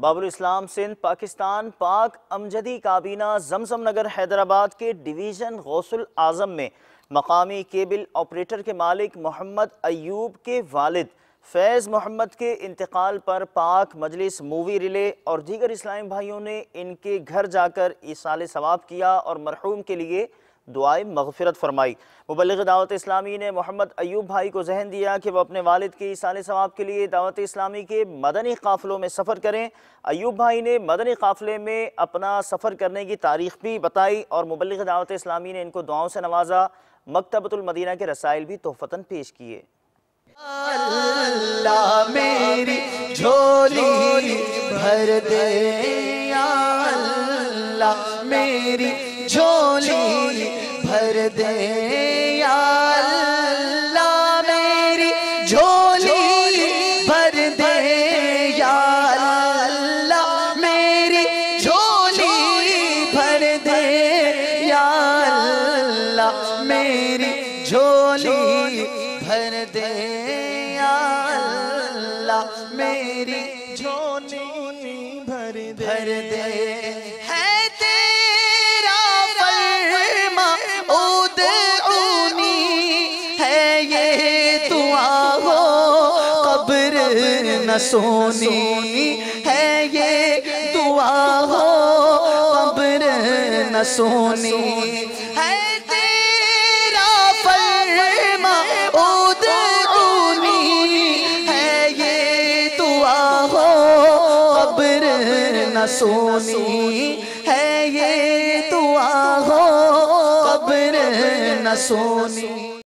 باب الاسلام سندھ پاکستان پاک امجدی کابینہ زمزم نگر حیدرآباد کے ڈویژن غوث الاعظم میں مقامی کیبل آپریٹر کے مالک محمد ایوب کے والد فیض محمد کے انتقال پر پاک مجلس مووی ریلے اور دیگر اسلامی بھائیوں نے ان کے گھر جا کر ایصال ثواب کیا اور مرحوم کے لیے دعائے مغفرت فرمائی۔ مبلغ دعوت اسلامی نے محمد ایوب بھائی کو ذہن دیا کہ وہ اپنے والد کے ایصال ثواب کے لیے دعوت اسلامی کے مدنی قافلوں میں سفر کریں۔ ایوب بھائی نے مدنی قافلے میں اپنا سفر کرنے کی تاریخ بھی بتائی اور مبلغ دعوت اسلامی نے ان کو دعاؤں سے نوازا۔ مکتبۃ المدینہ کے رسائل بھی تحفتاً پیش کیے۔ اللہ میری جھولی بھر دے یا اللہ میری جھولی بھر دے یا اللہ میری جھولی بھر دے یا اللہ میری جھولی بھر دے یا اللہ میری جھولی بھر دے یا اللہ میری جھولی بھر دے ہے تیرا فرما ادعونی ہے یہ دعا ہو قبر نہ سونی ہے یہ دعا ہو قبر نہ سونی ہے تیرا فرما ادعونی ہے یہ دعا ہو قبر نہ سونی ہے یہ دعا ہو قبر نہ سونی۔